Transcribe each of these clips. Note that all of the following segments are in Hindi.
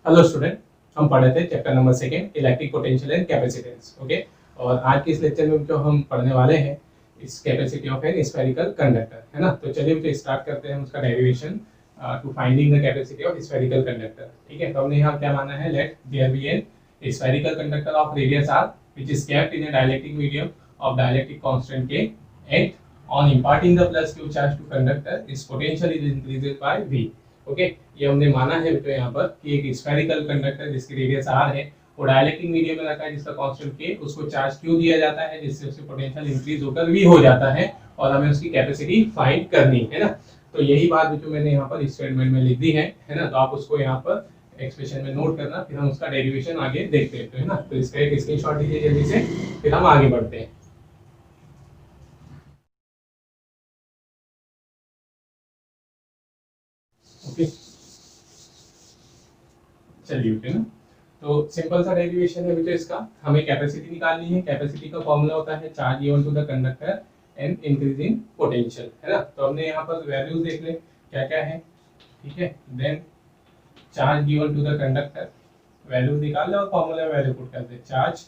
हेलो स्टूडेंट, हम पढ़े थे chapter number 2 electric potential and capacitance. Okay, और आज के इस लेक्चर में जो हम पढ़ने वाले हैं इस capacity of an spherical conductor, है ना। तो चलिए फिर स्टार्ट करते हैं उसका derivation to finding the capacity of spherical conductor. ठीक है, तो हमने यहाँ क्या माना है, let there be an spherical conductor of radius r which is kept in a dielectric medium of dielectric constant k, and on imparting the plus q charge to conductor its potential is increased by v। Okay, ये हमने माना है तो यहाँ पर कि एक स्फेरिकल कंडक्टर जिसकी रेडियस r है वो डाइलेक्ट्रिक मीडियम में रखा है जिसका कांस्टेंट k, उसको चार्ज q दिया जाता है जिससे उसकी पोटेंशियल इंक्रीज होकर v हो जाता है और हमें उसकी कैपेसिटी फाइंड करनी है ना। तो यही बात जो मैंने यहाँ पर स्टेटमेंट में लिख दी है ना। तो आप उसको यहाँ पर एक्सप्रेशन में नोट करना, फिर हम उसका डेरिवेशन आगे देखते हैं, है ना। तो इसका एक स्क्रीनशॉट लीजिए जल्दी से, फिर हम आगे बढ़ते हैं। ओके, चलिए ओके ना। तो सिंपल सा डेरिवेशन है बेटा इसका, हमें कैपेसिटी निकालनी है। कैपेसिटी का फॉर्मूला होता है charge given to the conductor and increasing potential, है ना। तो हमने यहाँ पर वैल्यूज देख ले क्या क्या है, ठीक है। Then charge given to the conductor, values निकाल लो और फॉर्मूला में वैल्यू पुट कर दे। Charge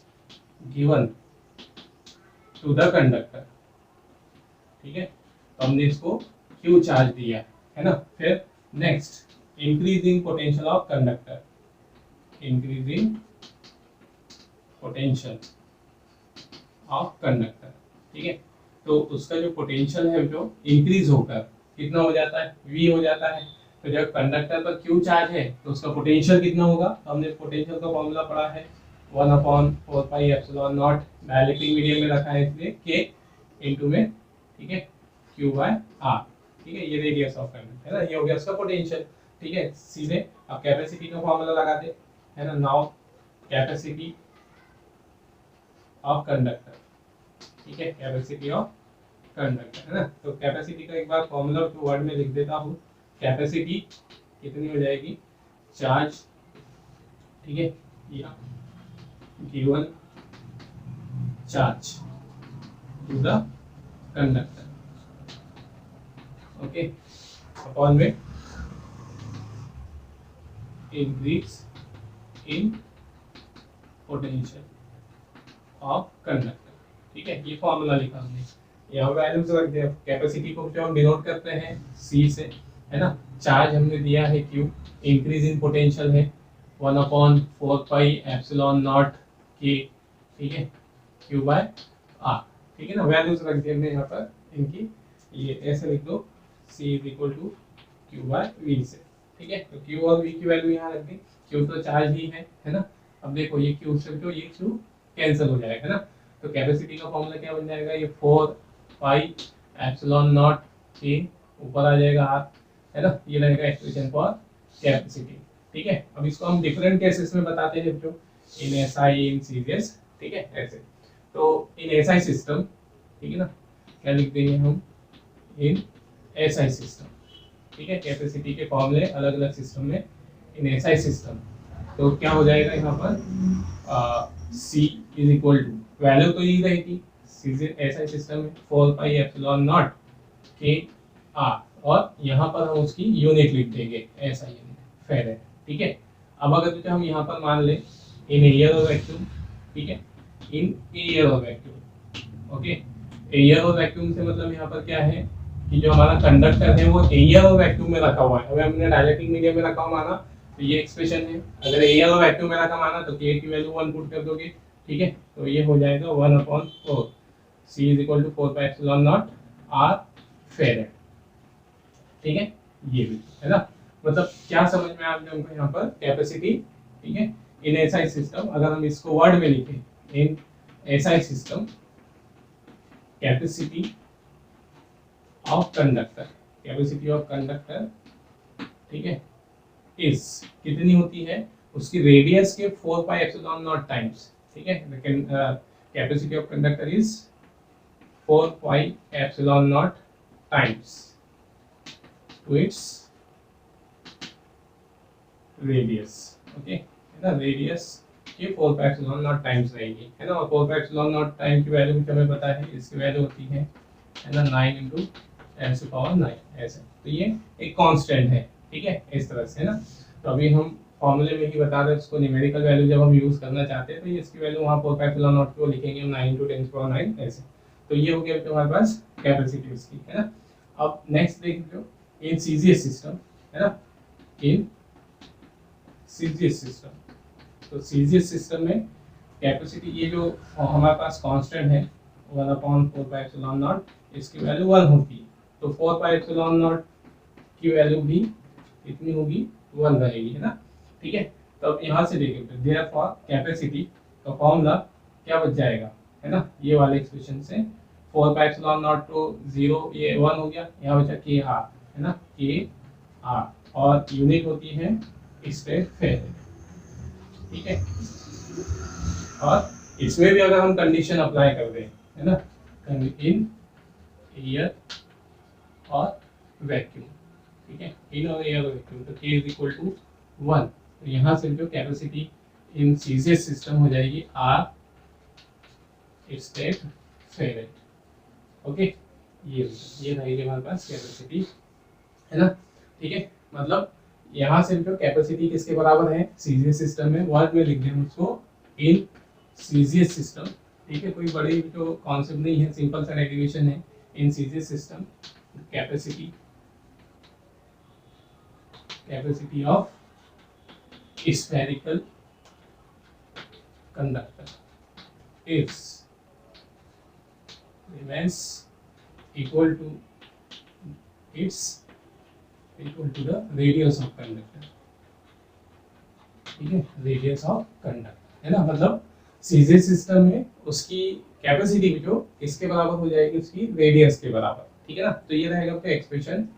given to the conductor, ठीक है। तो हमने इसको क्यू चार्ज दिया है ना। फिर next increasing potential of conductor, increasing potential of conductor, ठीक है। तो उसका जो पोटेंशियल है जो इंक्रीज होकर कितना हो जाता है, v हो जाता है। तो जब कंडक्टर पर q चार्ज है तो उसका पोटेंशियल कितना होगा, हमने पोटेंशियल का फॉर्मूला पढ़ा है 1/4 pi epsilon not, dielectric medium में रखा है इसलिए k इनटू में, ठीक है, q बाय r, ठीक है। ये रेडियस ऑफ कंडक्टर है ना, ये हो गया उसका पोटेंशियल, ठीक है। सीधे अब कैपेसिटी का फॉर्मूला लगा दे, है ना। नाउ कैपेसिटी ऑफ कंडक्टर, ठीक है, कैपेसिटी ऑफ कंडक्टर, है ना। तो कैपेसिटी का एक बार फॉर्मूला तो वर्ड में लिख देता हूँ। कैपेसिटी कितनी हो जाएगी, चार्ज, ठीक है, या given charge to the conductor, okay, upon में increase in potential of conductor, ठीक है। ये फॉर्मूला लिखा हमने, यहाँ वैल्यूज रख दिया। कैपेसिटी को जो हम डिनोट करते हैं C से, है ना। चार्ज हमने दिया है Q, इंक्रीज इन पोटेंशियल है 1/4 पाई एप्सिलॉन नॉट K, ठीक है, Q बाय R, ठीक है ना। वैल्यूज रख दिए हमने यहाँ पर इनकी, ये ऐसे लिख दो C is equal to Q by V से, ठीक है। तो Q और V की वैल्यू यहाँ रख दी। Q तो चार्ज ही है ना। अब देखो ये Q से जो ये Q कैंसिल हो जाएगा, है ना। तो कैपेसिटी का फॉर्मूला क्या बन जाएगा, ये 4 पाई एप्सिलॉन नॉट के ऊपर आ जाएगा r, है ना। ये रहेगा एक्सप्रेशन फॉर कैपेसिटी, ठीक है। अब इसको हम डिफरेंट केसेस में बताते हैं जो इन एसआई, इन सीरीज, ठीक है, ऐसे। तो इन एसआई सिस्टम, ठीक है ना, क्या लिख देंगे हम, इन एसआई सिस्टम, ठीक है। कैपेसिटी के फॉर्मूले अलग अलग सिस्टम में, इन एसआई सिस्टम तो क्या हो जाएगा यहाँ पर C is equal to, value तो यही रहेगी ऐसा सिस्टम में 4 पाई एप्सिलॉन नॉट के आर, और यहाँ पर हम उसकी यूनिट लिख देंगे ऐसा यूनिट फेरेड, ठीक है। अब अगर तो हम यहाँ पर मान ले इन एयर और वैक्यूम, ठीक है, इन एयर और वैक्यूम, ओके। एयर और वैक्यूम से मतलब यहाँ पर क्या है कि जो हमारा कंडक्टर है वो एयर और वैक्यूम में रखा हुआ है। अगर हमने डाइलेक्ट्रिक मीडियम में रखा हुआ माना तो ये एक्सप्रेशन है, अगर एयर और वैक्यूम में रखा माना तो k की वैल्यू 1 पुट कर दोगे, ठीक है। तो ये हो जाएगा 1/4, C is equal to 4 pi epsilon not R farad, ठीक है। ये भी है ना, मतलब क्या समझ में आप लोगों को यहाँ पर कैपेसिटी, ठीक है। इन एसआई सिस्टम, अगर हम इसको वर्ड में लिखें, in SI system capacity of conductor, capacity of conductor, ठीक है, इस कितनी होती है, उसकी रेडियस के 4 पाई एप्सिलॉन नॉट टाइम्स, ठीक है। लेकिन capacity of conductor is 4 pi epsilon not times to its radius, okay, है ना। रेडियस के 4 पाई एप्सिलॉन नॉट टाइम्स रहेगी, है ना। और 4 पाई एप्सिलॉन नॉट टाइम की वैल्यू भी हमें पता है, इसकी वैल्यू होती है ना 9 × 10⁹ ऐसे। तो ये एक कांस्टेंट है, ठीक है, इस तरह से, है ना। तो अभी हम फॉर्मूले में ही बता रहे हैं उसको न्यूमेरिकल वैल्यू जब हम यूज करना चाहते हैं तो ये इसकी वैल्यू वहाँ 4πε0 को लिखेंगे 9 × 10⁹ ऐसे। तो ये हो गया हमारे पास कैपेसिटी उसकी, है ना। अब नेक्स्ट देख लो इन सीजीएस सिस्टम, है ना, इन सीजीएस सिस्टम। तो सीजीएस सिस्टम में कैपेसिटी ये जो हमारे पास कांस्टेंट है 1/4πε0, इसकी वैल्यू 1 होती है। तो 4πε0 की वैल्यू भी कितनी होगी, 1 रहेगी, है ना, ठीक है। तो अब यहाँ से देखेंगे देयरफॉर कैपेसिटी का फॉर्मूला क्या बच जाएगा, है ना, ये वाले एक्सप्रेशन से 4πε0 तो 0 ये 1 हो गया, यहाँ बचा kr, है ना, kr, और यूनिट होती है स्ट्रेट फेरेड, ठीक है। और इसमें भी अगर हम कंडीशन अप्लाई कर दें, है ना, इन एयर और वैक्यूम, ठीक है, इन और एयर और वैक्यूम, तो k = 1। तो यहाँ से जो कैपेसिटी इन सीजीएस सिस्टम हो जाएगी r स्टेट फेरेड, ओके। ये रहेगी हमारे पास कैपेसिटी, है ना, ठीक है। मतलब यहाँ से जो कैपेसिटी किसके बराबर है सीजीएस सिस्टम में, वर्ड में लिख दें उसको इन सीजीएस सिस्टम, ठीक है, कोई बड़ी जो कॉन्सेप्ट नहीं है, सिंपल सा डेरिवेशन है। इन CGS system capacity of spherical conductor remains equal to the radius of conductor, ठीक है, रेडियस ऑफ कंडक्टर, है ना। मतलब सीजीएस सिस्टम में उसकी कैपेसिटी जो इसके बराबर हो जाएगी उसकी रेडियस के बराबर, ठीक है ना। तो ये रहेगा आपका एक्सप्रेशन,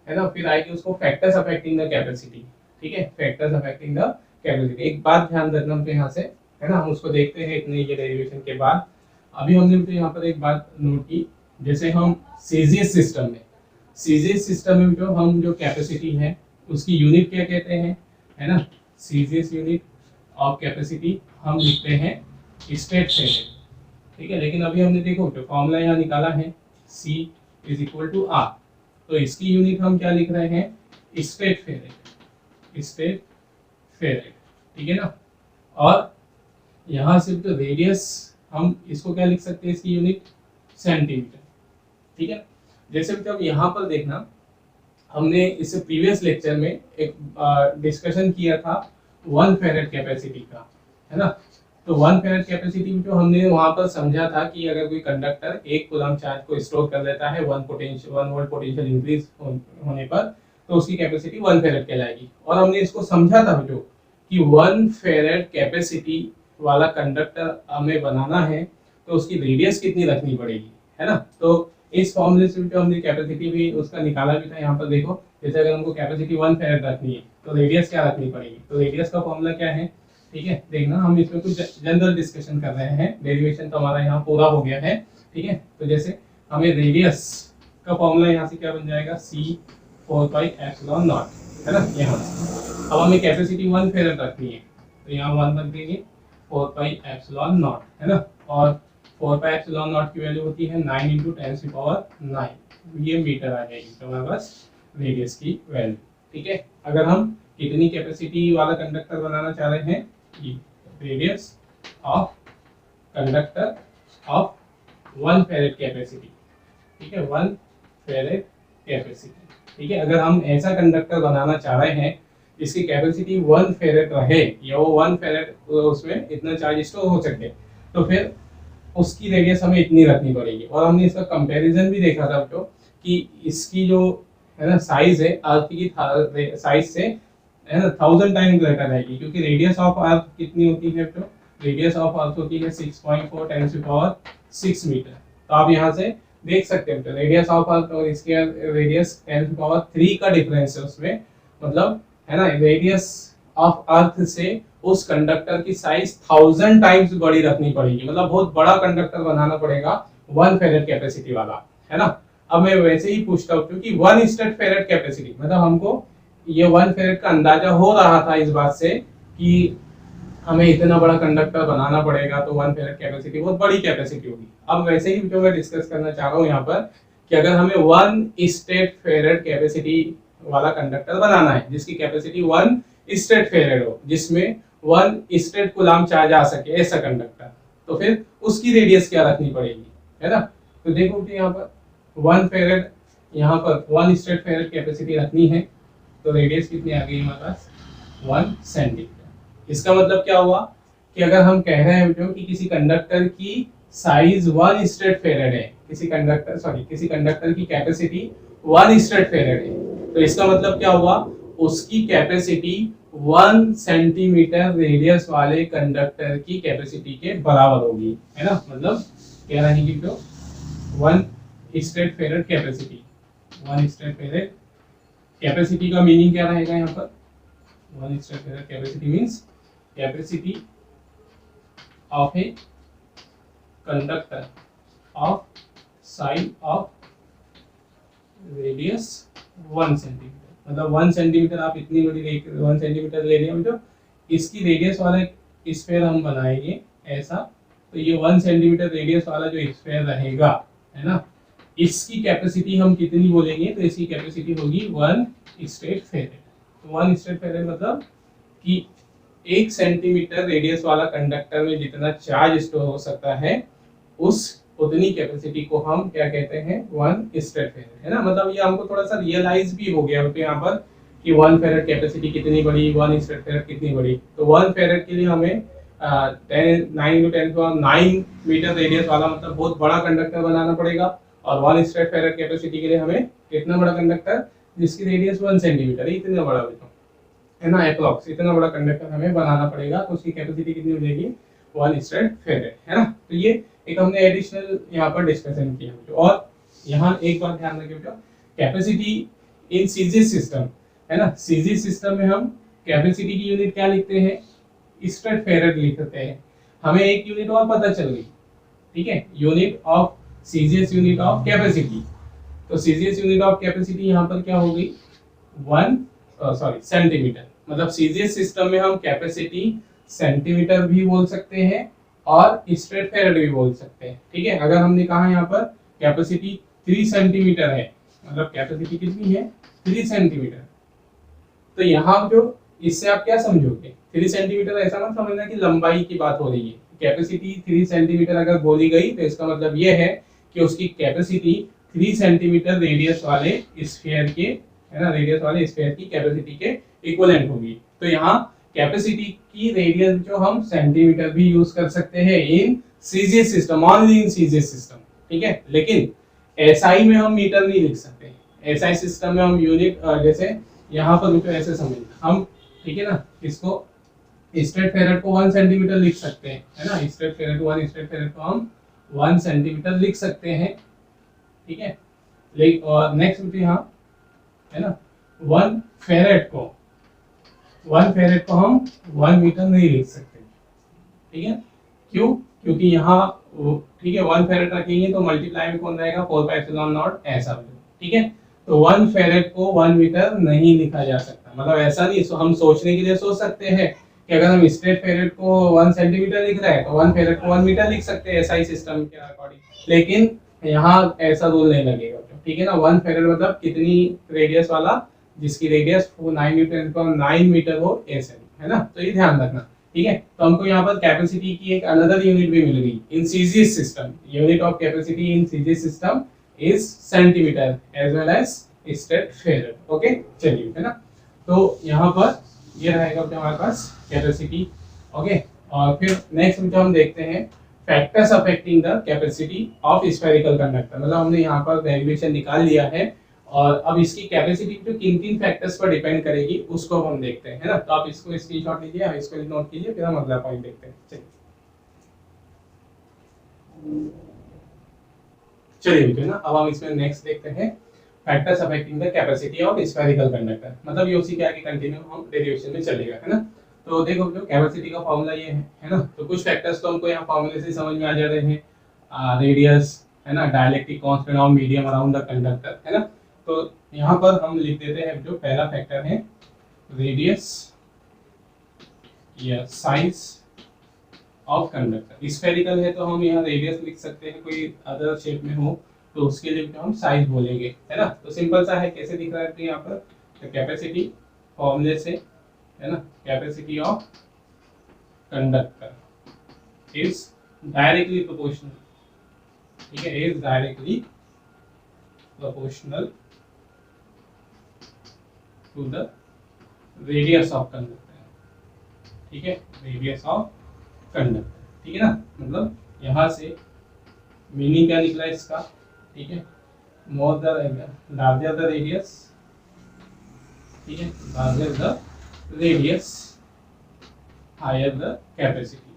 है ना। फिर आएगी उसको फैक्टर्स अफेक्टिंग द कैपेसिटी, ठीक है, फैक्टर्स अफेक्टिंग द कैपेसिटी। एक बात ध्यान रखना तो यहाँ से, है ना, हम उसको देखते हैं इतने ये डेरिवेशन के बाद। अभी हमने तो यहाँ पर एक बात नोट की, जैसे हम सीजीएस सिस्टम में जो हम जो कैपेसिटी है उसकी यूनिट क्या कहते हैं, है ना, सीजीएस यूनिट ऑफ कैपेसिटी हम लिखते हैं स्ट्रेट फेरेड, ठीक है। लेकिन अभी हमने देखो जो फॉर्मूला यहाँ निकाला है C = R, तो इसकी यूनिट हम क्या लिख रहे हैं, स्ट्रेट फेरेड, ठीक है ना। और यहाँ से तो रेडियस हम इसको क्या लिख सकते हैं, इसकी यूनिट सेंटीमीटर, ठीक है। जैसे जब यहाँ पर देखना, हमने इससे प्रीवियस लेक्चर में एक डिस्कशन किया था 1 फेरेड कैपेसिटी का, है ना। तो 1 फेरेड कैपेसिटी में जो हमने वहां पर समझा था कि अगर कोई कंडक्टर 1 कूलम चार्ज को स्टोर कर लेता है 1 वोल्ट पोटेंशियल इंक्रीज होने पर, तो उसकी कैपेसिटी 1 फेरेड कहलाएगी। और हमने इसको समझा था जो कि 1 फेरेड कैपेसिटी वाला कंडक्टर हमें बनाना है तो उसकी रेडियस कितनी रखनी पड़ेगी, है ना। तो इस फॉर्मूले से जो हमने कैपेसिटी भी उसका निकाला भी था, यहाँ पर देखो, जैसे अगर हमको कैपेसिटी 1 फेरेड रखनी है तो रेडियस क्या रखनी पड़ेगी, तो रेडियस का फॉर्मूला क्या है, ठीक है। देखना हम इसमें कुछ जनरल डिस्कशन कर रहे हैं, डेरिवेशन तो हमारा यहाँ पूरा हो गया है, ठीक है। तो जैसे हमें रेडियस का फॉर्मूला यहाँ से क्या बन जाएगा, C 4πε0, है ना, यहाँ से। अब हमें कैपेसिटी 1 फेरेड रखनी है तो यहाँ 1 रख देंगे 4πε0, है ना। और 4πε0 की वैल्यू होती है 9 × 10⁹, ये मीटर आ जाएगी तो हमारे पास रेडियस की वैल्यू, ठीक है। अगर हम कितनी कैपेसिटी वाला कंडक्टर बनाना चाह रहे हैं, radius of conductor of 1 फेरेड capacity, ठीक है, 1 फेरेड कैपेसिटी, ठीक है। अगर हम ऐसा कंडक्टर बनाना चाह रहे हैं जिसकी कैपेसिटी 1 फेरेड रहे या वो 1 फेरेड उसमें इतना चार्ज स्टोर हो सके, तो फिर उसकी रेडियस हमें इतनी रखनी पड़ेगी। और हमने इसका कंपैरिजन भी देखा था तो कि इसकी जो है ना साइज है अर्थ की साइज से, है ना, 1000 टाइम ग्रेटर रहेगी, क्योंकि रेडियस ऑफ अर्थ कितनी होती है, तो रेडियस ऑफ अर्थ होती है 6.4 × 10⁶ मीटर। तो आप यहाँ से देख सकते हैं तो रेडियस ऑफ अर्थ और इसके रेडियस 10⁻³ का डिफरेंस है उसमें, मतलब, है ना, रेडियस ऑफ अर्थ से उस कंडक्टर की साइज 1000 टाइम्स बड़ी रखनी पड़ेगी, मतलब बहुत बड़ा कंडक्टर बनाना पड़ेगा 1 फेरेड कैपेसिटी वाला, है ना। अब मैं वैसे ही पूछता हूँ क्योंकि 1 स्टेट फेरेड कैपेसिटी, मतलब हमको ये 1 फेरेड का अंदाजा हो रहा था इस बात से कि हमें इतना बड़ा कंडक्टर बनाना पड़ेगा तो 1 फेरेड कैपेसिटी बहुत बड़ी कैपेसिटी होगी। अब वैसे ही जो मैं डिस्कस करना चाह रहा हूँ यहाँ पर कि अगर हमें 1 स्टेट फेरेड कैपेसिटी वाला कंडक्टर बनाना है जिसकी कैपेसिटी 1 स्ट्रेट फेरेड हो जिसमें 1 स्ट्रेट कूलम चार्ज आ सके, ऐसा कंडक्टर, तो फिर उसकी रेडियस क्या रखनी पड़ेगी, है ना। तो देखो कि यहाँ पर 1 फेरेड, यहाँ पर 1 स्ट्रेट फेरेड कैपेसिटी रखनी है, तो रेडियस कितनी आ गई हमारे पास 1 सेंटीमीटर। इसका मतलब क्या हुआ कि अगर हम कह रहे हैं बच्चों कि किसी कंडक्टर की साइज 1 स्ट्रेट फेरेड है, किसी कंडक्टर की कैपेसिटी 1 स्ट्रेट फेरेड है, तो इसका मतलब क्या हुआ, उसकी कैपेसिटी 1 सेंटीमीटर रेडियस वाले कंडक्टर की कैपेसिटी के बराबर होगी, है ना। मतलब क्या रहेगी तो 1 stat farad capacity, 1 stat farad capacity का मीनिंग क्या रहेगा यहाँ पर, 1 stat farad capacity means capacity of a conductor of size of radius 1 centimetre. मतलब 1 सेंटीमीटर आप इतनी बड़ी 1 सेंटीमीटर ले लिया, मतलब इसकी रेडियस वाला स्फीयर हम बनाएंगे ऐसा, तो ये 1 सेंटीमीटर रेडियस वाला जो स्फीयर रहेगा, है ना, इसकी कैपेसिटी हम कितनी बोलेंगे, तो इसकी कैपेसिटी होगी 1 स्ट्रेट फेरेड। तो 1 स्ट्रेट फेरेड मतलब कि 1 सेंटीमीटर रेडियस वाला कंडक्टर में जितना चार्ज स्टोर हो सकता है, उस उतनी कैपेसिटी को हम क्या कहते हैं, 1 स्ट्रेट फेरेड, है ना। मतलब ये हमको थोड़ा सा रियलाइज भी हो गया तो यहाँ पर कि 1 फेरेड कैपेसिटी कितनी बड़ी, 1 स्ट्रेट फेरेड कितनी बड़ी। तो 1 फेरेड के लिए हमें 9 मीटर रेडियस वाला मतलब बहुत बड़ा कंडक्टर बनाना पड़ेगा, और 1 स्ट्रेट फेरेड कैपेसिटी के लिए हमें कितना बड़ा कंडक्टर जिसकी रेडियस 1 सेंटीमीटर है, इतना बड़ा है ना, अप्रॉक्स इतना बड़ा कंडक्टर हमें बनाना पड़ेगा, तो उसकी कैपेसिटी कितनी हो जाएगी 1 स्ट्रेट फेरेड, है ना। तो ये एक हमने एडिशनल यहाँ पर डिस्कशन किया। और यहाँ एक बात ध्यान रखें बेटा, कैपेसिटी इन सीजीएस सिस्टम, है ना, सीजीएस सिस्टम में हम कैपेसिटी की यूनिट क्या लिखते हैं, स्ट्रेट फेरेड लिखते हैं। हमें एक यूनिट और पता चल गई, ठीक है, unit of CGS unit of capacity. तो सीजीएस यूनिट ऑफ कैपेसिटी यहाँ पर क्या हो गई, सेंटीमीटर। मतलब सीजीएस सिस्टम में हम कैपेसिटी सेंटीमीटर भी बोल सकते हैं और स्ट्रेट फेरेड भी बोल सकते हैं, ठीक है। अगर हमने कहा यहाँ पर कैपेसिटी 3 सेंटीमीटर है, मतलब कैपेसिटी कितनी है 3 सेंटीमीटर, तो यहाँ जो इससे आप क्या समझोगे, 3 सेंटीमीटर ऐसा मत समझना कि लंबाई की बात हो रही है। कैपेसिटी 3 सेंटीमीटर अगर बोली गई तो इसका मतलब ये है कि उसकी कैपेसिटी 3 सेंटीमीटर रेडियस वाले स्फीयर के, है ना, रेडियस वाले स्फीयर की कैपेसिटी के इक्विवेलेंट होगी। तो यहाँ कैपेसिटी की रेडियस जो हम सेंटीमीटर भी यूज कर सकते हैं इन CGS system, only in CGS system, ठीक है। लेकिन एसआई में हम मीटर नहीं लिख सकते, एसआई सिस्टम में हम यूनिट, जैसे यहाँ पर तो ऐसे समझ हम, ठीक है ना, इसको स्ट्रेट फेरेड को 1 सेंटीमीटर लिख सकते हैं, है ना, स्ट्रेट फेरेड 1 स्ट्रेट फेरेड को हम 1 सेंटीमीटर लिख सकते हैं, ठीक है। लेकिन और नेक्स्ट यहाँ, है ना, 1 फेरेड को हम 1 मीटर नहीं लिख सकते, ठीक है। क्यों, क्योंकि यहाँ ठीक है 1 फेरेड रखेंगे तो मल्टीप्लाई में कौन रहेगा 4 पाई एप्सिलॉन नॉट ऐसा, ठीक है। तो 1 फेरेड को 1 मीटर नहीं लिखा जा सकता। मतलब ऐसा नहीं, हम सोचने के लिए सोच सकते हैं कि अगर हम स्ट्रेट फेरेड को 1 सेंटीमीटर लिख रहे हैं तो 1 फेरेड को 1 मीटर लिख सकते हैं एसआई सिस्टम के अकॉर्डिंग, लेकिन यहाँ ऐसा रूल नहीं लगेगा, ठीक है ना। 1 फेरेड मतलब कितनी रेडियस वाला, जिसकी रेडियस 9 मीटर हो ऐसे, है ना। तो ये ध्यान रखना, ठीक है। तो हमको यहाँ पर कैपेसिटी की एक अनदर यूनिट भी मिल गई in CGS system. Unit of capacity in CGS system is centimetre as well as stat farad, okay. चलिए, है ना, तो यहाँ पर ये रहेगा हमारे पास कैपेसिटी, ओके। और फिर नेक्स्ट जो हम देखते हैं factors affecting the capacity of spherical conductor. मतलब हमने यहाँ पर रेगुलेशन निकाल लिया है, और अब इसकी कैपेसिटी जो किन-किन फैक्टर्स पर डिपेंड करेगी उसको हम देखते हैं, है ना। तो आप इसको स्क्रीनशॉट लीजिए, आप इसको नोट कीजिए, फिर हम अगला पॉइंट देखते हैं। चलिए बेटा ना, अब हम इसमें नेक्स्ट देखते हैं factors affecting the capacity of spherical conductor. मतलब ये उसी के आगे कंटिन्यू हम डेरिवेशन में चलेगा, है ना। तो देखो बेटा, कैपेसिटी का फॉर्मूला ये है ना। तो कुछ फैक्टर्स तो हमको यहाँ फॉर्मूले से समझ में आ जा रहे हैं, रेडियस, है ना, dielectric constant of medium around the conductor, है ना। तो यहाँ पर हम लिख देते हैं जो पहला फैक्टर है रेडियस या साइज ऑफ कंडक्टर। स्फेरिकल है तो हम यहाँ रेडियस लिख सकते हैं, कोई अदर शेप में हो तो उसके लिए हम साइज बोलेंगे, है ना। तो सिंपल सा है, कैसे दिख रहा है तो यहाँ पर कैपेसिटी फॉर्मूले से है ना, capacity of conductor is directly proportional, ठीक है, is directly proportional to the radius of conductor, ठीक है, रेडियस ऑफ कंडक्टर, ठीक है ना। मतलब यहाँ से मीनिंग क्या निकला इसका, ठीक है, more the larger the radius, ठीक है, larger the radius higher the capacity,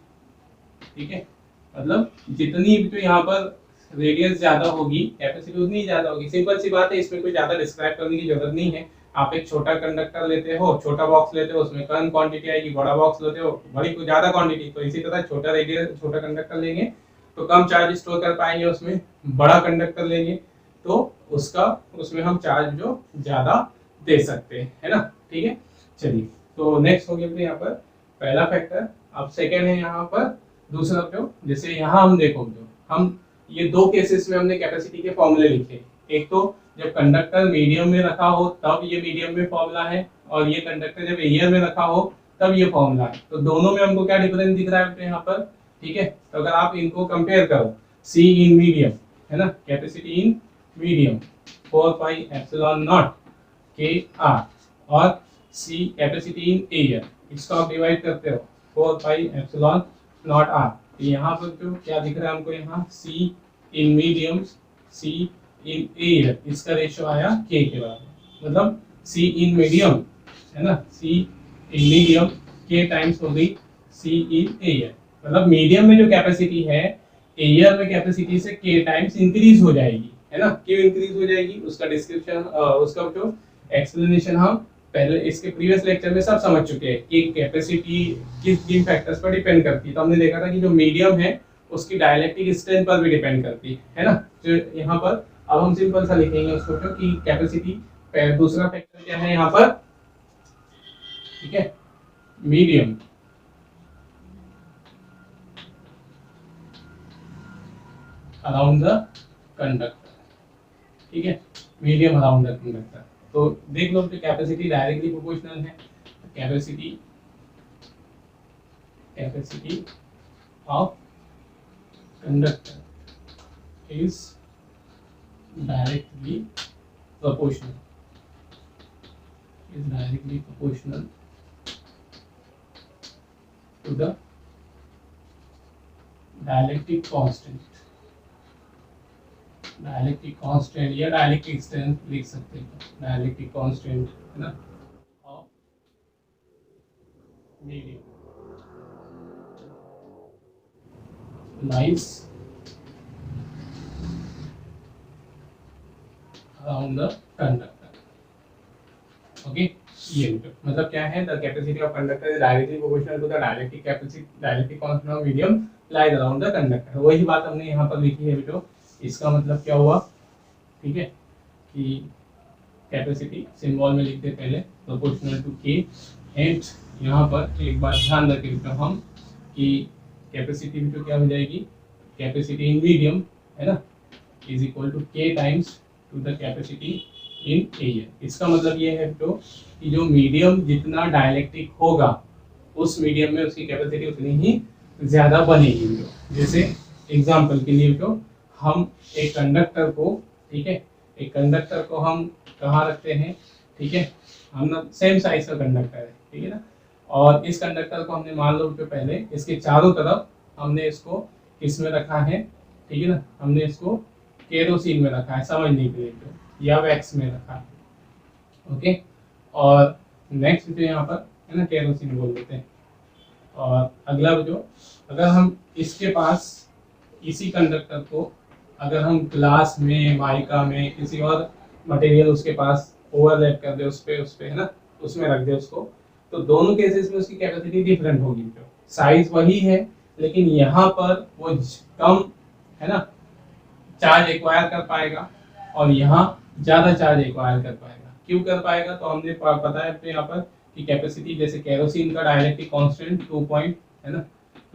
ठीक है, मतलब जितनी जो यहाँ पर रेडियस ज्यादा होगी कैपेसिटी उतनी ही ज्यादा होगी। सिंपल सी बात है, इसमें कोई ज्यादा डिस्क्राइब करने की जरूरत नहीं है। आप एक छोटा कंडक्टर लेते हो, छोटा बॉक्स लेते हो, उसमें कम क्वांटिटी आएगी, बड़ा बॉक्स लेते हो बड़ी को ज्यादा क्वांटिटी, तो इसी तरह छोटा रेडियस छोटा कंडक्टर लेंगे तो कम चार्ज स्टोर कर पाएंगे उसमें, बड़ा कंडक्टर लेंगे तो उसका उसमें हम चार्ज जो ज्यादा दे सकते हैं, है ना, ठीक है। चलिए, तो नेक्स्ट हो गया अपने यहाँ पर पहला फैक्टर। अब सेकेंड है यहाँ पर दूसरा जो, जैसे यहाँ हम देखो जो हम ये दो केसेस में हमने कैपेसिटी के फॉर्मूले लिखे, एक तो जब कंडक्टर मीडियम में रखा हो तब ये मीडियम में फॉर्मूला है, और ये कंडक्टर जब एयर में रखा हो तब ये फॉर्मूला है। तो दोनों में हमको क्या डिफरेंस दिख रहा है यहाँ पर, ठीक है। तो अगर आप इनको कंपेयर करो, C इन मीडियम, है ना, capacity in medium 4 pi epsilon not के आर, और C कैपेसिटी इन एयर, इसको आप डिवाइड करते हो 4 पाई एप्सिलॉन नॉट आर। यहाँ पर जो क्या दिख रहा है हमको, यहाँ C in medium C in air, इसका रेशियो आया K के बराबर, मतलब C इन मीडियम, है ना, C in medium K times हो गई C इन एयर, मतलब मीडियम में जो कैपेसिटी है एयर में कैपेसिटी से K टाइम्स इंक्रीज हो जाएगी, है ना। क्यों इंक्रीज हो जाएगी उसका डिस्क्रिप्शन, उसका जो एक्सप्लेनेशन हम पहले इसके प्रीवियस लेक्चर में सब समझ चुके हैं कि कैपेसिटी किस किन फैक्टर्स पर डिपेंड करती है। तो हमने देखा था कि जो मीडियम है उसकी डायलेक्ट्रिक स्ट्रेंथ पर भी डिपेंड करती है ना। तो यहाँ पर अब हम सिंपल सा लिखेंगे उसको कि कैपेसिटी, दूसरा फैक्टर क्या है यहाँ पर, ठीक है, मीडियम अराउंड द कंडक्टर, ठीक है, मीडियम अराउंड द कंडक्टर। तो देख लो कि कैपेसिटी डायरेक्टली प्रोपोर्शनल है, capacity of conductor is directly proportional to the dielectric constant या डायलेक्ट्रिक स्ट्रेंथ लिख सकते हैं, डायलेक्ट्रिक कांस्टेंट, है ना, of medium lies around the conductor. Okay, ये मतलब क्या है, the capacity of conductor is directly proportional to the dielectric constant of medium lies around the conductor. वही बात हमने यहाँ पर लिखी है बेटो। इसका मतलब क्या हुआ, ठीक है, कि कैपेसिटी सिंबल में लिखते पहले प्रोपोर्शनल टू के, एंड यहाँ पर एक बात ध्यान रखें तो हम कि कैपेसिटी भी तो क्या हो जाएगी, कैपेसिटी इन मीडियम, है ना, is equal to K times to the capacity in air. इसका मतलब ये है तो कि जो मीडियम जितना डायलेक्ट्रिक होगा उस मीडियम में उसकी कैपेसिटी उतनी ही ज्यादा बनेगी। जैसे एग्जांपल के लिए तो हम एक कंडक्टर को, ठीक है, एक कंडक्टर को हम कहाँ रखते हैं, ठीक है, हम ना सेम साइज का कंडक्टर है, ठीक है ना, और इस कंडक्टर को हमने मान लो जो पहले इसके चारों तरफ हमने इसको किस में रखा है, ठीक है ना, हमने इसको केरोसिन में रखा है समझने के लिए, तो या वैक्स में रखा है, ओके। और नेक्स्ट जो यहाँ पर है ना केरोसिन बोल देते हैं। और अगला जो, अगर हम इसके पास इसी कंडक्टर को अगर हम ग्लास में, माइका में, किसी और मटेरियल उसके पास ओवरलैप कर दे उस पे है ना, उसमें रख दे उसको, तो दोनों केसेस में उसकी कैपेसिटी डिफरेंट होगी। जो साइज वही है लेकिन यहाँ पर वो कम, है ना, चार्ज एक्वायर कर पाएगा और यहाँ ज्यादा चार्ज एक्वायर कर पाएगा। क्यों कर पाएगा, तो हमने पता है यहाँ पर कि कैपेसिटी, जैसे केरोसिन का डायलेक्ट्रिक कांस्टेंट 2 पॉइंट, है ना,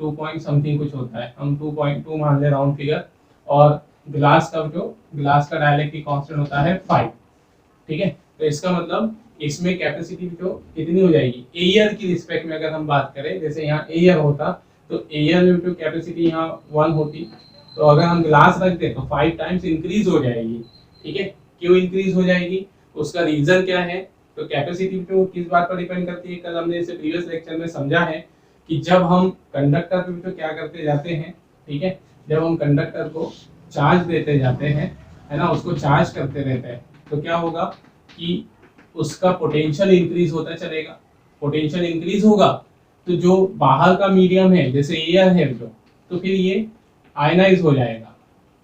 2 पॉइंट समथिंग कुछ होता है, हम 2.2 मान ले राउंड फिगर, और ग्लास का डायलेक्ट्रिक कांस्टेंट होता है 5, ठीक है। तो इसका मतलब इसमें कैपेसिटी जो कितनी हो जाएगी एयर की रिस्पेक्ट में, अगर हम बात करें जैसे यहाँ एयर होता तो एयर में जो कैपेसिटी यहाँ 1 होती, तो अगर हम ग्लास रख दे तो 5 टाइम्स इंक्रीज हो जाएगी। ठीक है, क्यों इंक्रीज हो जाएगी, उसका रीजन क्या है, तो कैपेसिटी जो किस बात पर डिपेंड करती है, कल हमने इसे प्रीवियस लेक्चर में समझा है कि जब हम कंडक्टर पे तो क्या करते जाते हैं, ठीक है, जब हम कंडक्टर को चार्ज देते जाते हैं, है ना, उसको चार्ज करते रहते हैं, तो क्या होगा कि उसका पोटेंशियल इंक्रीज होता चलेगा। पोटेंशियल इंक्रीज होगा तो जो बाहर का मीडियम है जैसे एयर है जो, तो फिर ये आयनाइज हो जाएगा।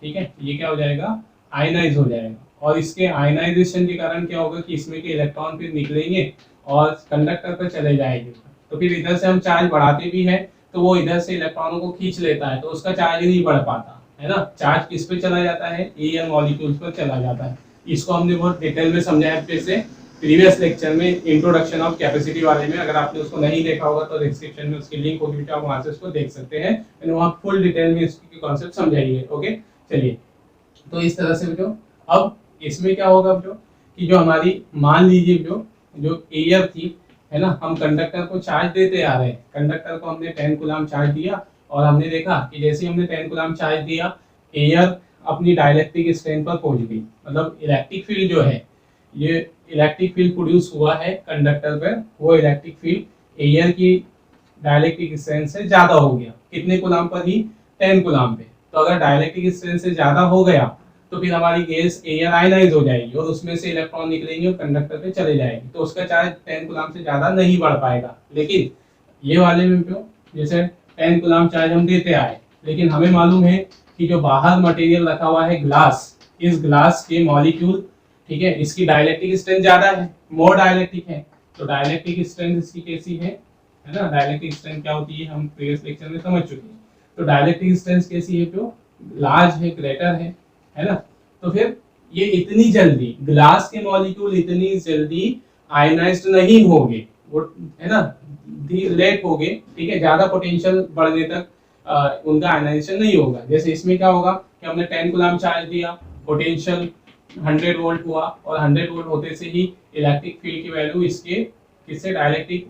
ठीक है, ये क्या हो जाएगा, आयनाइज हो जाएगा, और इसके आयनाइजेशन के कारण क्या होगा कि इसमें के इलेक्ट्रॉन फिर निकलेंगे और कंडक्टर पर चले जाएंगे, तो फिर इधर से हम चार्ज बढ़ाते भी हैं तो वो इधर से इलेक्ट्रॉनों को खींच लेता है, तो उसका चार्ज नहीं बढ़ पाता है ना। चार्ज किस पे चला जाता है, एयर मॉलिक्यूल्स पर चला जाता है। इसको हमने बहुत डिटेल में समझा है फिर से प्रीवियस लेक्चर में इंट्रोडक्शन ऑफ कैपेसिटी वाले में, अगर आपने उसको नहीं देखा होगा तो डिस्क्रिप्शन में उसकी लिंक होगी, आप वहां से उसको देख सकते हैं, मैंने वहां फुल डिटेल में इसकी कॉन्सेप्ट समझाई है। ओके, चलिए, तो इस तरह से जो अब इसमें क्या होगा जो कि जो हमारी मान लीजिए जो एयर थी, है ना, हम कंडक्टर को चार्ज देते आ रहे हैं, कंडक्टर को हमने 10 कूलम चार्ज दिया और हमने देखा कि जैसे हमने 10 कूलम चार्ज दिया, एयर अपनी डाइलेक्ट्रिक स्ट्रेंथ पर पहुंच गई, मतलब इलेक्ट्रिक फील्ड जो है, ये इलेक्ट्रिक फील्ड प्रोड्यूस हुआ है कंडक्टर पर, वो इलेक्ट्रिक फील्ड एयर की डाइलेक्ट्रिक स्ट्रेंथ से ज्यादा हो गया, कितने कूलम पर ही, 10 कूलम पे। तो अगर डाइलेक्ट्रिक स्ट्रेंथ से ज्यादा हो गया तो फिर हमारी गैस एयर आयनाइज हो जाएगी और उसमें से इलेक्ट्रॉन निकलेंगे और कंडक्टर पे चले जाएंगे, तो उसका चार्ज 10 कूलम से ज्यादा नहीं बढ़ पाएगा। लेकिन ये वाले में क्यों, जैसे 10 कूलम चार्ज हम देते आए, लेकिन हमें मालूम है कि जो बाहर मटेरियल रखा हुआ है ग्लास, इस ग्लास के मॉलिक्यूल, ठीक है, इसकी डाइलेक्ट्रिक स्ट्रेंथ ज्यादा है, मोर डाइलेक्ट्रिक है, तो डाइलेक्ट्रिक स्ट्रेंथ इसकी कैसी है ना, डाइलेक्ट्रिक स्ट्रेंथ क्या होती है हम प्रीवियस लेक्चर में समझ चुके हैं। तो डाइलेक्ट्रिक स्ट्रेंथ कैसी है, जो लार्ज है, ग्रेटर है ना, तो फिर ये इतनी जल्दी ग्लास के मॉलिक्यूल इतनी जल्दी आयनाइज्ड नहीं होंगे, वो है ना, लेट हो गए, ठीक है, ज्यादा पोटेंशियल बढ़ने तक उनका आयनाइजेशन नहीं होगा। जैसे इसमें क्या होगा कि हमने 10 कूलम चार्ज दिया, पोटेंशियल 100 वोल्ट हुआ और 100 वोल्ट होते से ही इलेक्ट्रिक फील्ड की वैल्यू इसके किससे डाइलेक्ट्रिक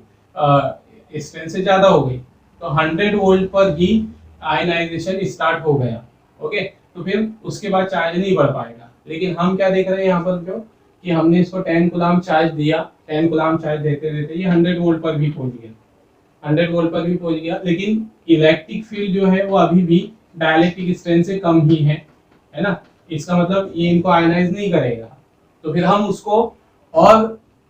स्ट्रेंथ से ज्यादा हो गई, तो 100 वोल्ट पर ही आयनाइजेशन स्टार्ट हो गया। ओके, तो फिर उसके बाद चार्ज नहीं बढ़ पाएगा। लेकिन हम क्या देख रहे हैं यहाँ पर जो कि हमने इसको 10 कूलम चार्ज दिया, 10 कूलम चार्ज देते देते ये 100 वोल्ट पर भी पहुंच गया, 100 वोल्ट पर भी पहुंच गया, लेकिन इलेक्ट्रिक फील्ड जो है वो अभी भी डाइलेक्ट्रिक स्ट्रेंथ से कम ही है ना। इसका मतलब ये इनको आयनाइज नहीं करेगा, तो फिर हम उसको और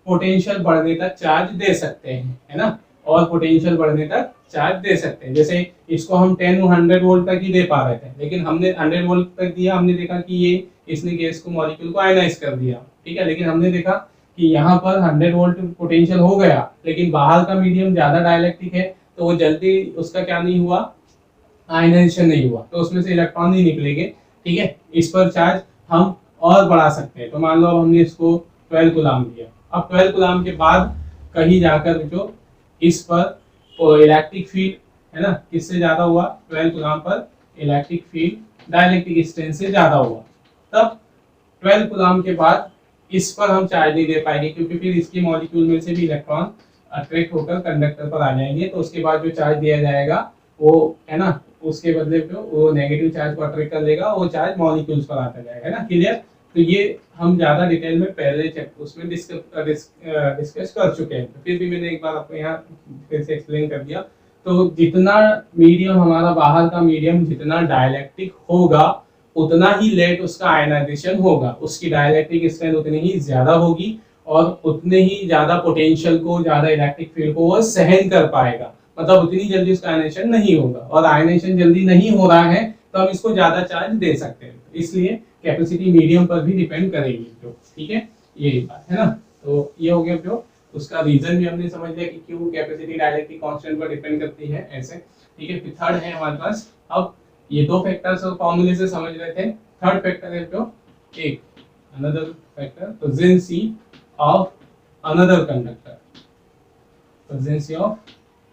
पोटेंशियल बढ़ने तक चार्ज दे सकते हैं, है ना, और पोटेंशियल बढ़ने तक चार्ज दे सकते हैं। जैसे इसको हम 10 100 वोल्ट तक ही दे पा रहे थे, लेकिन हमने 100 वोल्ट तक दिया, हमने देखा कि ये इसने गैस को मॉलिक्यूल को आयनाइज कर दिया, ठीक है, लेकिन हमने देखा कि यहाँ पर 100 वोल्ट पोटेंशियल हो गया, लेकिन बाहर का मीडियम ज्यादा डाइलेक्ट्रिक है, तो वो जल्दी उसका क्या नहीं हुआ, आयनाइजेशन नहीं हुआ, तो उसमें से इलेक्ट्रॉन नहीं निकलेंगे। ठीक है, इस पर चार्ज हम और बढ़ा सकते हैं। तो मान लो हमने इसको 12 कूलम दिया, अब 12 कूलम के बाद कहीं जाकर जो इस पर इलेक्ट्रिक फील्ड, है ना, किससे ज्यादा हुआ, 12 coulomb per electric field dielectric strength से ज्यादा हुआ, तब 12 कूलम के बाद इस पर हम चार्ज नहीं दे पाएंगे, क्योंकि फिर इसके मॉलिक्यूल में से भी इलेक्ट्रॉन अट्रैक्ट होकर कंडक्टर पर आ जाएंगे, तो उसके बाद जो चार्ज दिया जाएगा वो, है ना, उसके बदले पे वो नेगेटिव चार्ज को अट्रैक्ट कर लेगा, वो चार्ज मॉलिक्यूल्स पर आता जाएगा, है ना, क्लियर। तो ये हम ज्यादा डिटेल में पहले उसमें डिस्कस कर चुके हैं, तो फिर भी मैंने एक बार आपको यहाँ फिर से एक्सप्लेन कर दिया। तो जितना मीडियम हमारा बाहर का मीडियम जितना डाइलेक्ट्रिक होगा, उतना ही लेट उसका आयनाइजेशन होगा, उसकी डाइलेक्ट्रिक स्ट्रेंथ उतनी ही ज्यादा होगी और उतने ही ज्यादा पोटेंशियल को, ज्यादा इलेक्ट्रिक फील्ड को वो सहन कर पाएगा, मतलब उतनी जल्दी उसका आयनाइजेशन नहीं होगा, और आयनाइजेशन जल्दी नहीं हो रहा है तो हम इसको ज्यादा चार्ज दे सकते हैं, इसलिए कैपेसिटी मीडियम पर भी डिपेंड करेगी जो, ठीक है, ये बात है ना। तो ये हो गया जो उसका रीजन भी हमने समझ लिया कि क्यों कैपेसिटी डायरेक्टली कांस्टेंट पर डिपेंड करती है, ऐसे, ठीक है। फिर थर्ड है हमारे पास, अब ये दो फैक्टर्स और फॉर्मूले से समझ रहे थे, थर्ड फैक्टर है जो एक another factor, presence of another conductor, presence of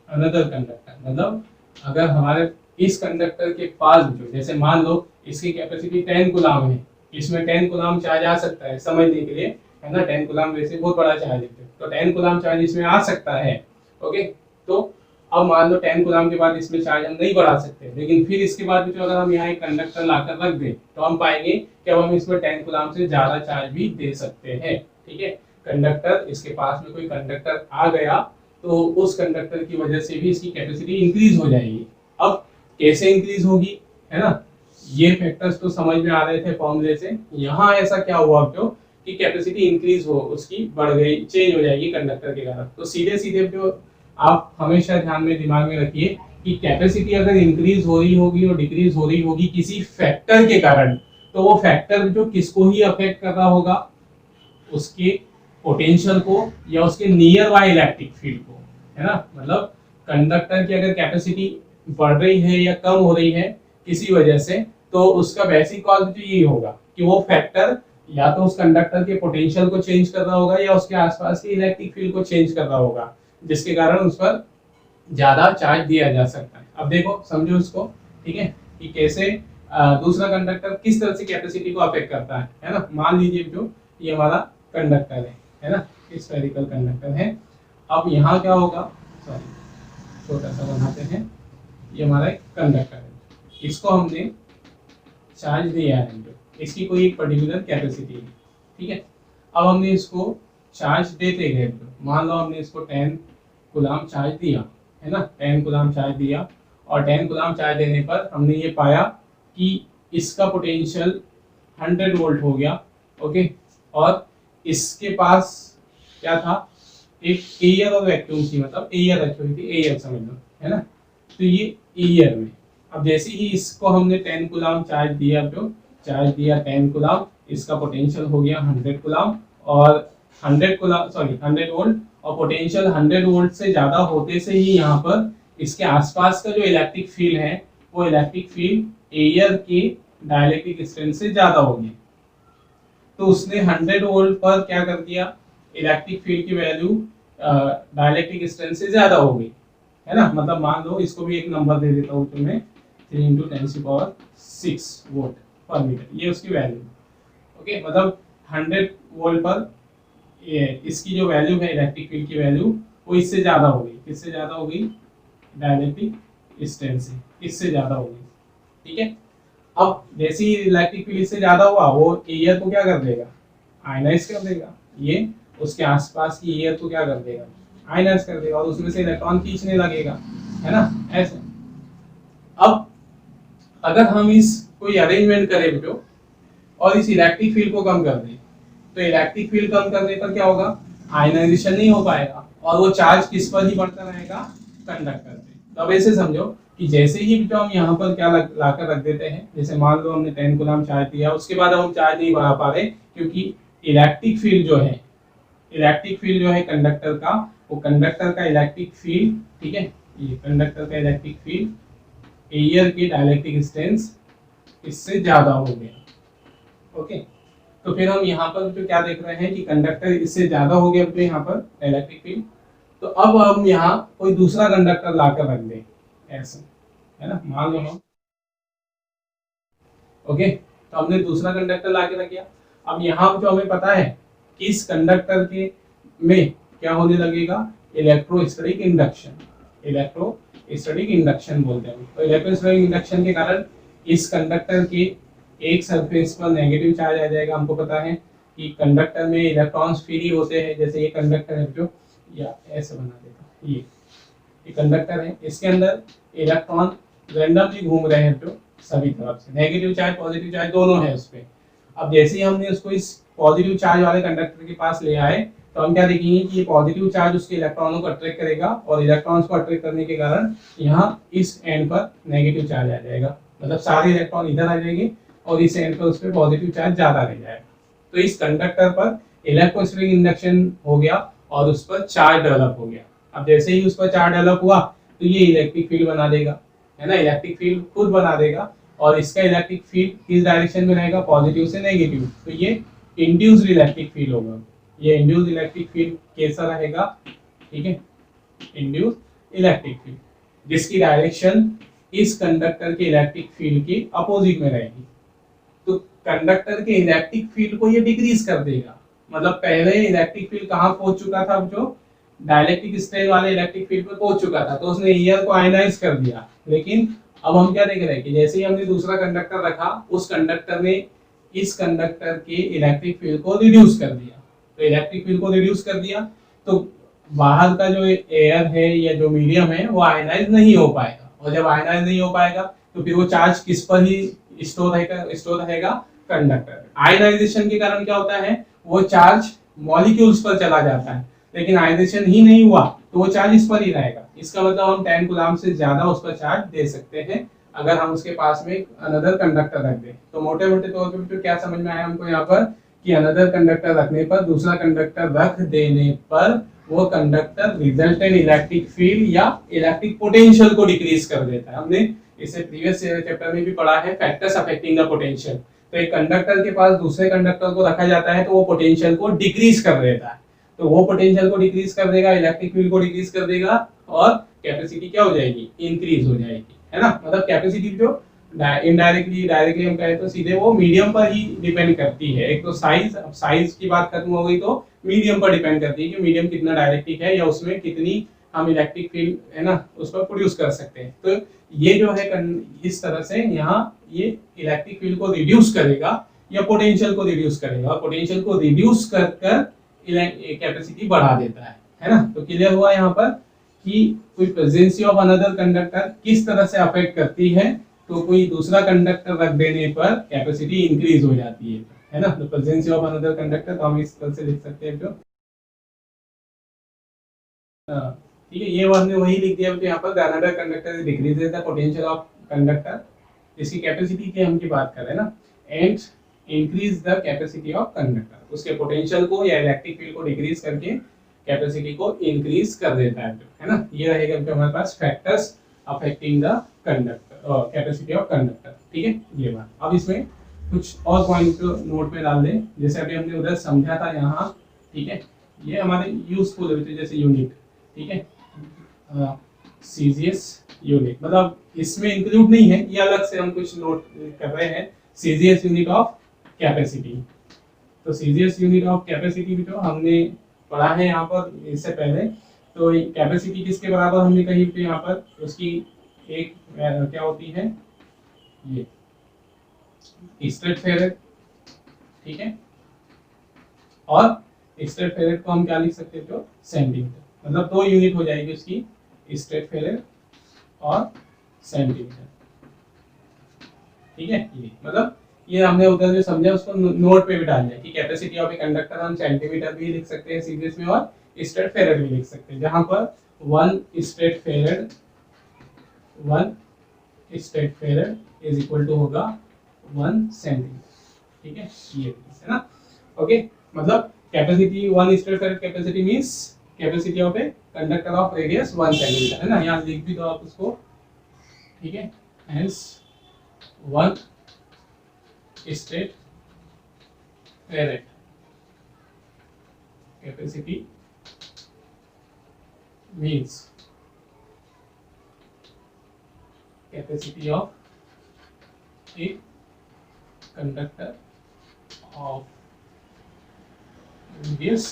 another conductor, मतलब अगर हमारे इस कंडक्टर के पास जो, जैसे मान लो इसकी कैपेसिटी 10 कूलम है, इसमें 10 कूलम चार्ज आ सकता है समझने के लिए, है ना, 10 कूलम वैसे बहुत बड़ा चार्ज है, तो 10 कूलम चार्ज इसमें आ सकता है। ओके, तो अब मान लो 10 कूलम के बाद इसमें चार्ज हम नहीं बढ़ा सकते, लेकिन फिर इसके बाद भी तो अगर हम यहाँ एक कंडक्टर लाकर रख दें तो हम पाएंगे कि अब हम इसमें 10 कूलम से ज्यादा चार्ज भी दे सकते हैं। ठीक है, कंडक्टर, इसके पास में कोई कंडक्टर आ गया तो उस कंडक्टर की वजह से भी इसकी कैपेसिटी इंक्रीज हो जाएगी। अब कैसे इंक्रीज होगी, है ना, ये फैक्टर्स तो समझ में आ रहे थे फॉर्मूले से। यहाँ ऐसा क्या हुआ जो कि कैपेसिटी इंक्रीज हो, उसकी बढ़ गई, चेंज हो जाएगी कंडक्टर के कारण। तो सीधे सीधे जो आप हमेशा ध्यान में दिमाग में रखिए कि कैपेसिटी अगर इंक्रीज हो रही होगी और डिक्रीज हो रही होगी किसी फैक्टर के कारण, तो वो फैक्टर जो किसको ही अफेक्ट कर रहा होगा, उसके पोटेंशियल को या उसके नियर बाय इलेक्ट्रिक फील्ड को, है ना। मतलब कंडक्टर की अगर कैपेसिटी बढ़ रही है या कम हो रही है किसी वजह से, तो उसका बेसिक कॉज तो यही होगा कि वो फैक्टर या तो उस कंडक्टर के पोटेंशियल को चेंज कर रहा होगा या उसके आसपास की इलेक्ट्रिक फील्ड को चेंज कर रहा होगा, जिसके कारण उस पर ज्यादा चार्ज दिया जा सकता है। अब देखो, समझो इसको, ठीक है, कि कैसे दूसरा कंडक्टर किस तरह से कैपेसिटी को अफेक्ट करता है ना। मान लीजिए जो ये हमारा कंडक्टर है ना, स्फेरिकल कंडक्टर है। अब यहाँ क्या होगा, सॉरी छोटा सा बनाते हैं, ये हमारा एक कंडक्टर है, इसको हमने चार्ज दिया है जो, इसकी कोई एक पर्टिकुलर कैपेसिटी है, ठीक है। अब हमने इसको चार्ज देते गए, मान लो हमने इसको 10 कूलम चार्ज दिया, है ना, 10 कूलम चार्ज दिया, और 10 कूलम चार्ज देने पर हमने ये पाया कि इसका पोटेंशियल 100 वोल्ट हो गया। ओके, और इसके पास क्या था, एक एयर और वैक्यूम थी, मतलब एयर रखी हुई थी, एयर समझ लो, है ना। तो ये एयर में, अब जैसे ही इसको हमने 10 कूलम चार्ज दिया, जो चार्ज दिया 10 कूलम, इसका पोटेंशियल हो गया 100 कूलम, और 100 कूलम, सॉरी 100 वोल्ट, और पोटेंशियल 100 वोल्ट से ज्यादा होते से ही यहाँ पर इसके आसपास का जो इलेक्ट्रिक फील्ड है, वो इलेक्ट्रिक फील्ड एयर के डाइलेक्ट्रिक स्ट्रेंथ से ज्यादा होगी। तो उसने 100 वोल्ट पर क्या कर दिया, इलेक्ट्रिक फील्ड की वैल्यू डाइलेक्ट्रिक स्ट्रेंथ से ज्यादा हो गई, है ना। मतलब मान लो, इसको भी एक नंबर दे देता हूँ तुम्हें, 3 × 10⁶ वोल्ट पर मीटर, ये उसकी वैल्यू। ओके, मतलब 100 वोल्ट पर इसकी जो वैल्यू है इलेक्ट्रिक फील्ड की वैल्यू, वो इससे ज्यादा हो गई। किससे ज्यादा हो गई, डाइलेक्ट्रिक स्ट्रेंथ से, इससे ज्यादा हो गई, ठीक है। अब जैसे ही इलेक्ट्रिक फील्ड से ज्यादा हुआ, वो एयर को क्या कर देगा, आयनाइज कर देगा, ये उसके आसपास की एयर को क्या कर देगा, आयनाइज कर देगा, और उसमें से इलेक्ट्रॉन खींचने लगेगा, है ना, ऐसे। अब अगर हम इस कोई अरेंजमेंट करें जो, और इस इलेक्ट्रिक फील्ड को कम कर दें, तो इलेक्ट्रिक फील्ड कम करने पर क्या होगा, आयनाइजेशन नहीं हो पाएगा, और वो चार्ज किस पर ही बढ़ता रहेगा, कंडक्टर पे। तो अब ऐसे समझो कि जैसे ही जो हम यहाँ पर क्या लाकर रख देते हैं, जैसे मान लो हमने 10 कूलम चार्ज दिया, उसके बाद हम चार्ज नहीं बढ़ा पा रहे, क्योंकि इलेक्ट्रिक फील्ड जो है, इलेक्ट्रिक फील्ड जो है कंडक्टर का, वो कंडक्टर का इलेक्ट्रिक फील्ड, ठीक है, ये कंडक्टर का इलेक्ट्रिक फील्ड एयर की डाइलेक्ट्रिक स्ट्रेंथ इससे ज्यादा हो गया। ओके, तो फिर हम यहाँ पर जो क्या देख रहे हैं कि कंडक्टर इससे ज्यादा हो गया, तो यहाँ पर इलेक्ट्रिक फील्ड। तो अब हम यहाँ कोई दूसरा कंडक्टर लाकर रख दें, ऐसे, है ना, मान लो हम, ओके, तो हमने दूसरा कंडक्टर लाके रख दिया। अब यहाँ जो हमें पता है कि इस कंडक्टर के में क्या होने लगेगा, इलेक्ट्रोस्टैटिक इंडक्शन, इलेक्ट्रोस्टैटिक इंडक्शन बोलते हैं। तो इलेक्ट्रोस्टैटिक इंडक्शन के कारण इस कंडक्टर के एक सरफेस पर नेगेटिव चार्ज आ जाएगा। हमको पता है कि कंडक्टर में इलेक्ट्रॉन्स फ्री होते हैं, जैसे ये कंडक्टर है जो, या ऐसे बना देता, ये कंडक्टर है, इसके अंदर इलेक्ट्रॉन रैंडमली घूम रहे हैं जो सभी तरफ से, नेगेटिव चार्ज पॉजिटिव चार्ज दोनों है उस पे। अब जैसे ही हमने उसको इस पॉजिटिव चार्ज वाले कंडक्टर के पास ले आए, तो हम क्या देखेंगे कि ये पॉजिटिव चार्ज उसके इलेक्ट्रॉनों को अट्रैक्ट करेगा, और इलेक्ट्रॉन्स को अट्रैक्ट करने के कारण यहाँ इस एंड पर नेगेटिव चार्ज आ जाएगा, मतलब सारे इलेक्ट्रॉन इधर आ जाएंगे, और इस एंड पर उस पर पॉजिटिव चार्ज ज्यादा रह जाएगा। तो इस कंडक्टर पर इलेक्ट्रोस्टैटिक इंडक्शन हो गया, और उस पर चार्ज डेवलप हो गया। अब जैसे ही उस पर चार्ज डेवलप हुआ, तो ये इलेक्ट्रिक फील्ड बना देगा, है ना, इलेक्ट्रिक फील्ड खुद बना देगा, और इसका इलेक्ट्रिक फील्ड किस डायरेक्शन में रहेगा, पॉजिटिव से नेगेटिव। तो ये इंड्यूस्ड इलेक्ट्रिक फील्ड होगा, ये इंड्यूस्ड इलेक्ट्रिक फील्ड कैसा रहेगा, ठीक है, इंड्यूस्ड इलेक्ट्रिक फील्ड, जिसकी डायरेक्शन इस कंडक्टर के इलेक्ट्रिक फील्ड के अपोजिट में रहेगी। तो कंडक्टर के इलेक्ट्रिक फील्ड को ये डिक्रीज कर देगा, मतलब पहले इलेक्ट्रिक फील्ड कहाँ पहुंच चुका था, जो डाइलेक्ट्रिक स्ट्रेन वाले इलेक्ट्रिक फील्ड पे पहुंच चुका था, तो उसने एयर को आयनाइज कर दिया। लेकिन अब हम क्या देख रहे हैं कि जैसे ही हमने दूसरा कंडक्टर रखा, उस कंडक्टर ने इस कंडक्टर के इलेक्ट्रिक फील्ड को रिड्यूस कर दिया। तो इलेक्ट्रिक फील्ड को रिड्यूस कर दिया तो बाहर का जो एयर है या जो मीडियम है वो आयनाइज नहीं हो पाएगा, और जब आयनाइज नहीं हो पाएगा तो फिर वो चार्ज किस पर ही स्टोर रहेगा, कंडक्टर। आयनाइजेशन के कारण क्या होता है, वो चार्ज मॉलिक्यूल्स पर चला जाता है, लेकिन आयनाइजेशन ही नहीं हुआ तो वो चार्ज इस पर ही रहेगा। इसका मतलब हम 10 कूलम्ब से ज्यादा उस पर चार्ज दे सकते हैं अगर हम उसके पास में अनदर कंडक्टर रख दें। तो मोटे मोटे तौर पर क्या समझ में आया हमको यहाँ पर कि अनदर कंडक्टर रखने पर, दूसरा कंडक्टर रख देने पर वो कंडक्टर रिजल्टेंट इलेक्ट्रिक फील्ड या इलेक्ट्रिक पोटेंशियल को डिक्रीज कर देता है। हमने इसे प्रीवियस चैप्टर में भी पढ़ा है, फैक्टर्स अफेक्टिंग द पोटेंशियल। तो एक कंडक्टर के पास दूसरे कंडक्टर को रखा जाता है तो वो पोटेंशियल को डिक्रीज कर देता है। तो वो पोटेंशियल को डिक्रीज कर देगा, इलेक्ट्रिक फील्ड को डिक्रीज कर देगा, और कैपेसिटी क्या हो जाएगी, इंक्रीज हो जाएगी, है ना। मतलब कैपेसिटी जो इनडायरेक्टली डायरेक्टली हम कहें तो सीधे वो मीडियम पर ही डिपेंड करती है। एक तो साइज की बात खत्म हो गई तो मीडियम पर डिपेंड करती है कि मीडियम कितना डायरेक्टिक है या उसमें कितनी हम इलेक्ट्रिक फील्ड, है ना, उस पर प्रोड्यूस कर सकते हैं। तो ये जो है इस तरह से यहाँ ये इलेक्ट्रिक फील्ड को रिड्यूस करेगा या पोटेंशियल को रिड्यूस करेगा, और पोटेंशियल को रिड्यूस कर कर कैपेसिटी बढ़ा देता है ना। तो क्लियर हुआ यहाँ पर कि कोई प्रेजेंसी ऑफ अनदर कंडक्टर किस तरह से अफेक्ट करती है। तो कोई दूसरा कंडक्टर रख देने पर कैपेसिटी इंक्रीज हो जाती है ना। तो प्रेजेंसी ऑफ अनदर कंडक्टर तो हम इस तरह से लिख सकते हैं। जो ठीक है, ये हमने वही लिख दिया। तो यहाँ पर another conductor decreases the potential of conductor, इसकी कैपेसिटी की हम की बात कर रहे हैं ना, and increase the capacity of conductor, उसके पोटेंशियल को या इलेक्ट्रिक फील्ड को डिक्रीज करके कैपेसिटी को इंक्रीज कर देता है ना। ये रहेगा जो हमारे पास फैक्टर्स अफेक्टिंग द कंडक्टर और कैपेसिटी ऑफ कंडक्टर। ठीक है, ये बात। अब इसमें कुछ और पॉइंट नोट में डाल दें, जैसे अभी हमने उधर समझा था यहाँ। ठीक है, ये हमारे यूजफुल होते हैं, जैसे यूनिट। ठीक है, सीजीएस यूनिट, मतलब इसमें इंक्लूड नहीं है, ये अलग से हम कुछ नोट कर रहे हैं। सीजीएस यूनिट ऑफ कैपेसिटी, तो सीजीएस यूनिट ऑफ कैपेसिटी भी तो हमने पढ़ा है यहाँ पर इससे पहले। तो कैपेसिटी किसके बराबर हमने कही थी यहाँ पर, उसकी एक क्या होती है, ये स्ट्रेट फेरेड। ठीक है, और स्ट्रेट फेरेड को हम क्या लिख सकते हैं, तो सेंटीमीटर। मतलब दो यूनिट हो जाएगी उसकी, स्ट्रेट फेरेड और सेंटीमीटर। ठीक है, ये मतलब ये हमने उधर जो समझा उसको नोट पे भी डाल दिया कि कैपेसिटी ऑफ ए कंडक्टर हम सेंटीमीटर भी लिख सकते हैं सीरीज में, और स्ट्रेट फेरेड भी लिख सकते हैं, जहां पर 1 stat farad is equal to होगा 1 सेंटीमीटर। ठीक है, ये है ना। ओके, मतलब capacity 1 stat farad capacity means capacity of a conductor of radius 1 centimetre, है ना। यहाँ लिख भी दो आप उसको। ठीक है, hence 1 stat farad capacity means capacity of a conductor of radius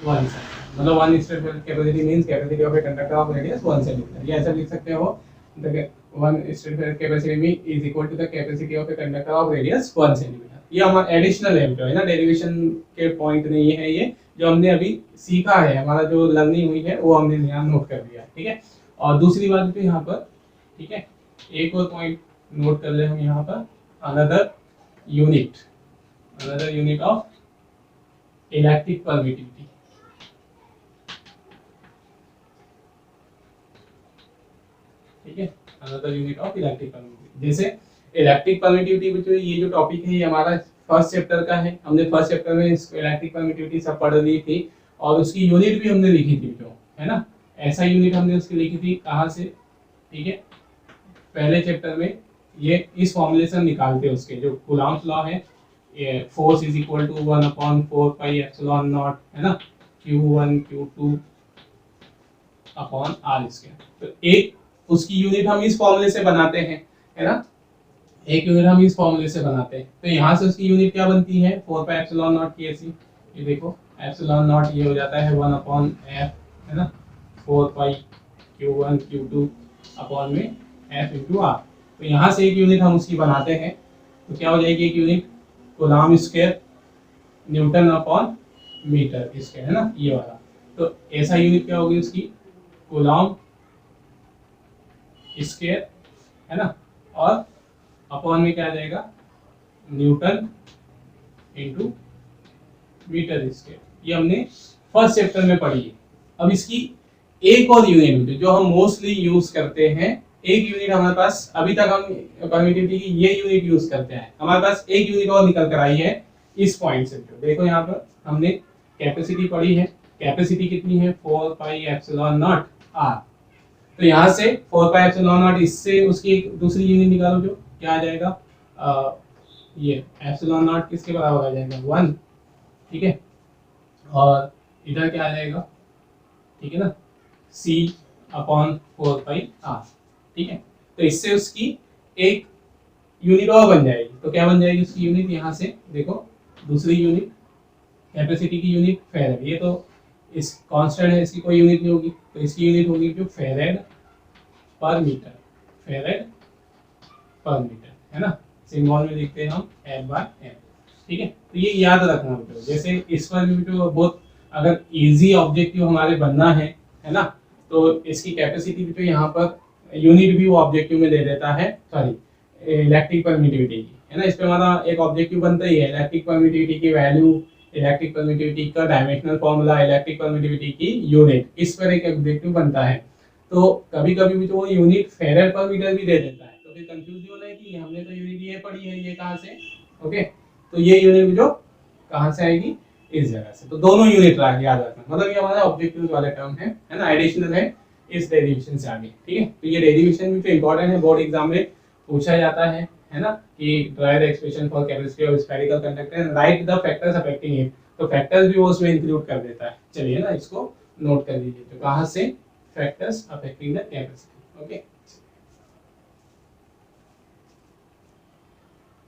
1 cm, मतलब 1 stat farad capacity means capacity of a conductor of radius 1 centimetre. ये ऐसा लिख सकते हो, the 1 stat farad capacity mean is equal to the capacity of a conductor of radius 1 centimetre. ये हमारा एडिशनल है ना, डेरिवेशन के पॉइंट नहीं है, ये जो हमने अभी सीखा है, हमारा जो लर्निंग हुई है वो हमने यहाँ नोट कर लिया। ठीक है, और दूसरी बात भी यहाँ पर, ठीक है, एक और पॉइंट नोट कर ले हम यहाँ पर, another unit of electric permittivity. ठीक है, another unit of electric permittivity. जैसे इलेक्ट्रिक परमिटिविटी, ये जो टॉपिक है ये हमारा फर्स्ट चैप्टर का है। हमने फर्स्ट चैप्टर में इलेक्ट्रिक परमिटिविटी सब पढ़ ली थी, और उसकी यूनिट भी हमने लिखी थी, जो है ना, ऐसा यूनिट हमने उसकी लिखी थी कहाँ से। ठीक है, पहले चैप्टर में ये इस फॉर्मूलेशन निकालते हैं उसके, जो कूलम्ब्स लॉ है, force is equal to 1/4 pi epsilon not, है ना, Q1 Q2 upon R square. तो एक उसकी यूनिट हम इस फॉर्मूले से बनाते हैं, है ना, एक यूनिट हम इस फॉर्मूले से बनाते हैं। तो यहाँ से उसकी यूनिट क्या बनती है, 4 पाई एप्सिलॉन नॉट की ऐसी ये देखो एप्सिलॉन नॉट ये हो जाता है 1/f, है ना, 4 पाई Q1 Q2 अपॉन में F इंटू आर। तो यहाँ से एक यूनिट हम उसकी बनाते हैं, तो क्या हो जाएगी एक unit coulomb square newton upon metre square, है ना, ये वाला। तो ऐसा यूनिट क्या होगी उसकी कूलम्ब स्क्वायर, है ना, और अपॉन में क्या आ जाएगा न्यूटन इंटू मीटर स्क्वायर। ये हमने फर्स्ट चैप्टर में पढ़ी है। अब इसकी एक और यूनिट जो हम मोस्टली यूज करते हैं, एक यूनिट हमारे पास अभी तक हम परमिटिविटी की ये यूनिट यूज करते हैं, हमारे पास एक यूनिट और निकल कर आई है इस पॉइंट से। जो देखो यहाँ पर हमने कैपेसिटी पढ़ी है, कैपेसिटी कितनी है 4 पाई एप्सिलॉन नॉट आर। तो यहाँ से 4 पाई एप्सिलॉन नॉट, इससे उसकी एक दूसरी यूनिट निकालो जो क्या आ जाएगा, ये एप्सिलॉन नॉट किसके बराबर आ जाएगा 1, ठीक है, और इधर क्या आ जाएगा, ठीक है ना, c अपॉन 4 पाई आर, ठीक है। तो इससे उसकी एक यूनिट और बन जाएगी। तो क्या बन जाएगी उसकी यूनिट, यहाँ से देखो दूसरी यूनिट कैपेसिटी की यूनिट फेरेड। ये तो इस कांस्टेंट है, इसकी कोई यूनिट नहीं होगी, तो इसकी यूनिट होगी जो फेरेड पर मीटर, फेरेड पर मीटर, है ना, सिंबल में लिखते हैं हम F/m, ठीक है। तो ये याद रखना बेटा, जैसे इस पर भी तो बहुत अगर इजी ऑब्जेक्टिव हमारे बनना है ना, तो इसकी कैपेसिटी भी तो यहाँ पर यूनिट भी वो ऑब्जेक्टिव में दे देता है, सॉरी इलेक्ट्रिक परमिटिविटी की, है ना। इस पे हमारा एक ऑब्जेक्टिव बनता ही है, इलेक्ट्रिक परमिटिविटी की वैल्यू, इलेक्ट्रिक परमिटिविटी का डायमेंशनल फॉर्मूला, इलेक्ट्रिक परमिटिविटी की यूनिट, इस पर एक ऑब्जेक्टिव बनता है। तो कभी कभी भी तो वो यूनिट फेरेड पर मीटर भी दे देता है, तो फिर कंफ्यूज नहीं होना है कि हमने तो यूनिट ये पढ़ी है, ये कहाँ से, ओके। तो ये यूनिट जो कहाँ से आएगी, इस जगह से। तो दोनों यूनिट याद रखना, मतलब ये हमारा ऑब्जेक्टिव वाले टर्म है ना, एडिशनल है इस डेरिवेशन से आगे, ठीक है। तो ये डेरिवेशन भी तो इंपॉर्टेंट है, बोर्ड एग्जाम में पूछा जाता है ना, कि drive expression for capacity of spherical conductor and right the factors affecting it. तो फैक्टर्स भी वो उसमें इंक्लूड कर देता है। चलिए ना, इसको नोट कर लीजिए, तो कहाँ से factors affecting the capacity, okay.